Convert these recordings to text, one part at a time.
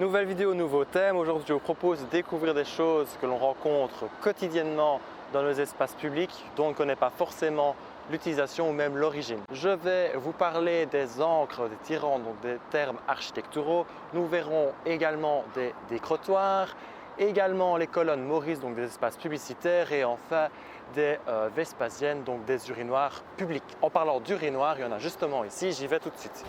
Nouvelle vidéo, nouveau thème. Aujourd'hui, je vous propose de découvrir des choses que l'on rencontre quotidiennement dans nos espaces publics dont on ne connaît pas forcément l'utilisation ou même l'origine. Je vais vous parler des encres, des tirants, donc des termes architecturaux. Nous verrons également des décrotoirs, également les colonnes Maurice, donc des espaces publicitaires, et enfin des Vespasiennes, donc des urinoirs publics. En parlant d'urinoirs, il y en a justement ici, j'y vais tout de suite.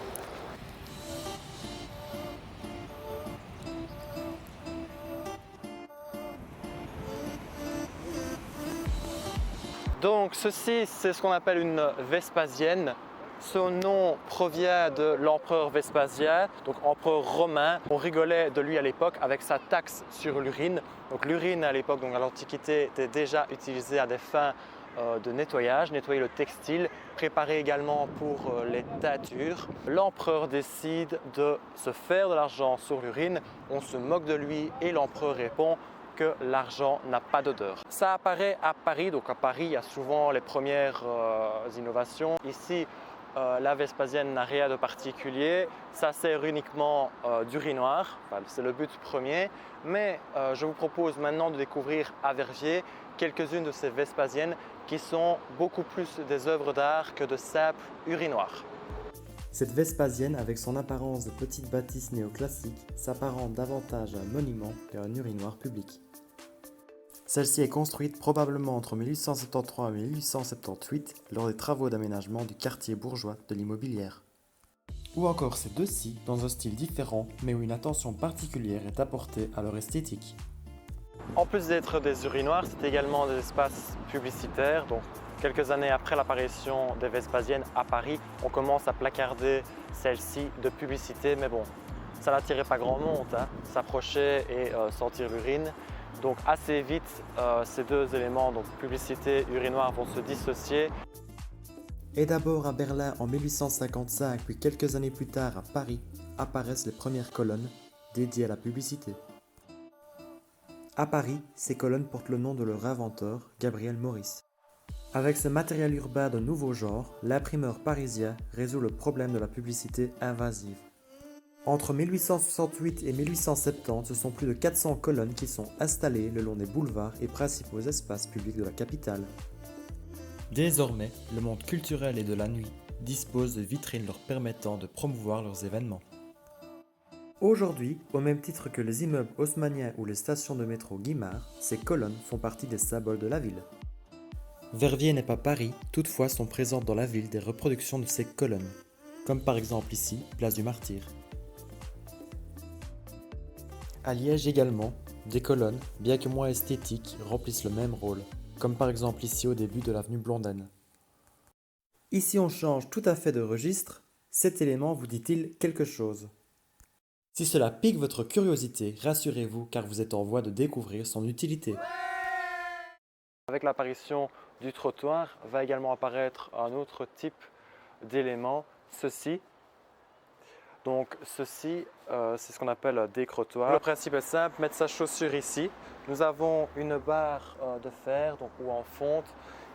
Donc ceci, c'est ce qu'on appelle une Vespasienne. Son nom provient de l'empereur Vespasien, donc empereur romain. On rigolait de lui à l'époque avec sa taxe sur l'urine. Donc l'urine à l'époque, donc à l'Antiquité, était déjà utilisée à des fins de nettoyage, nettoyer le textile, préparé également pour les teintures. L'empereur décide de se faire de l'argent sur l'urine. On se moque de lui et l'empereur répond que l'argent n'a pas d'odeur. Ça apparaît à Paris, donc à Paris il y a souvent les premières innovations. Ici, la Vespasienne n'a rien de particulier, ça sert uniquement d'urinoir, enfin, c'est le but premier. Mais je vous propose maintenant de découvrir à Verviers quelques-unes de ces Vespasiennes qui sont beaucoup plus des œuvres d'art que de simples urinoirs. Cette Vespasienne, avec son apparence de petite bâtisse néoclassique, s'apparente davantage à un monument qu'à un urinoir public. Celle-ci est construite probablement entre 1873 et 1878 lors des travaux d'aménagement du quartier bourgeois de l'Immobilière. Ou encore ces deux-ci dans un style différent mais où une attention particulière est apportée à leur esthétique. En plus d'être des urinoirs, c'est également des espaces publicitaires. Donc, quelques années après l'apparition des Vespasiennes à Paris, on commence à placarder celles-ci de publicité. Mais bon, ça n'attirait pas grand monde, s'approcher et sentir l'urine. Donc assez vite, ces deux éléments, donc publicité, urinoir, vont se dissocier. Et d'abord à Berlin en 1855, puis quelques années plus tard à Paris, apparaissent les premières colonnes dédiées à la publicité. À Paris, ces colonnes portent le nom de leur inventeur, Gabriel Maurice. Avec ce matériel urbain de nouveau genre, l'imprimeur parisien résout le problème de la publicité invasive. Entre 1868 et 1870, ce sont plus de 400 colonnes qui sont installées le long des boulevards et principaux espaces publics de la capitale. Désormais, le monde culturel et de la nuit dispose de vitrines leur permettant de promouvoir leurs événements. Aujourd'hui, au même titre que les immeubles haussmanniens ou les stations de métro Guimard, ces colonnes font partie des symboles de la ville. Verviers n'est pas Paris, toutefois sont présentes dans la ville des reproductions de ces colonnes, comme par exemple ici, place du Martyr. À Liège également, des colonnes, bien que moins esthétiques, remplissent le même rôle, comme par exemple ici au début de l'avenue Blondin. Ici on change tout à fait de registre, cet élément vous dit-il quelque chose? Si cela pique votre curiosité, rassurez-vous car vous êtes en voie de découvrir son utilité. Avec l'apparition du trottoir, va également apparaître un autre type d'élément, ceci. Donc ceci, c'est ce qu'on appelle un décrotoir. Le principe est simple, mettre sa chaussure ici. Nous avons une barre de fer ou en fonte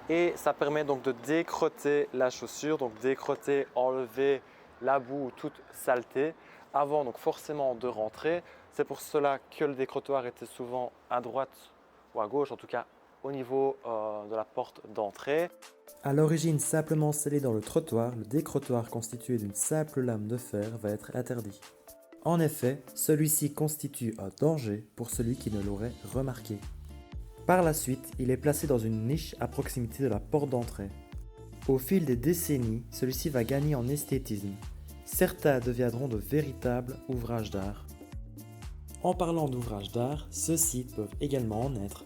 et ça permet donc de décrotter la chaussure, donc décrotter, enlever la boue ou toute saleté avant donc forcément de rentrer. C'est pour cela que le décrotoir était souvent à droite ou à gauche, en tout cas au niveau de la porte d'entrée. À l'origine simplement scellé dans le trottoir, le décrotoir constitué d'une simple lame de fer va être interdit. En effet, celui-ci constitue un danger pour celui qui ne l'aurait remarqué. Par la suite, il est placé dans une niche à proximité de la porte d'entrée. Au fil des décennies, celui-ci va gagner en esthétisme. Certains deviendront de véritables ouvrages d'art. En parlant d'ouvrages d'art, ceux-ci peuvent également en être.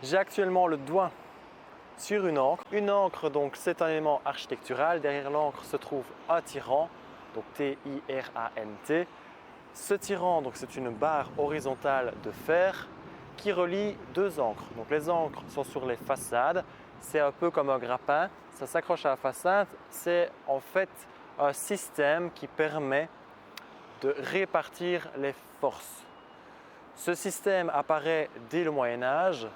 J'ai actuellement le doigt sur une encre. Une encre, donc, c'est un élément architectural. Derrière l'encre se trouve un tirant, donc T-I-R-A-N-T. Ce tirant, donc, c'est une barre horizontale de fer qui relie deux encres. Donc, les encres sont sur les façades. C'est un peu comme un grappin. Ça s'accroche à la façade. C'est en fait un système qui permet de répartir les forces. Ce système apparaît dès le Moyen Âge.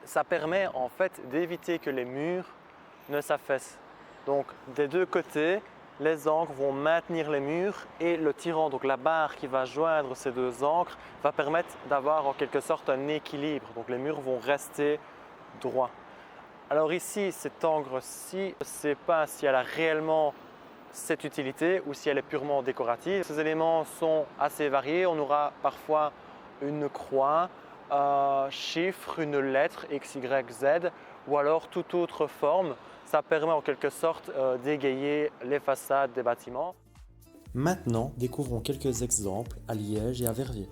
Ça permet en fait d'éviter que les murs ne s'affaissent. Donc des deux côtés, les ancres vont maintenir les murs et le tirant, donc la barre qui va joindre ces deux ancres, va permettre d'avoir en quelque sorte un équilibre. Donc les murs vont rester droits. Alors ici, cette ancre-ci, je ne sais pas si elle a réellement cette utilité ou si elle est purement décorative. Ces éléments sont assez variés. On aura parfois une croix, un chiffre, une lettre X, Y, Z ou alors toute autre forme. Ça permet en quelque sorte d'égayer les façades des bâtiments. Maintenant, découvrons quelques exemples à Liège et à Verviers.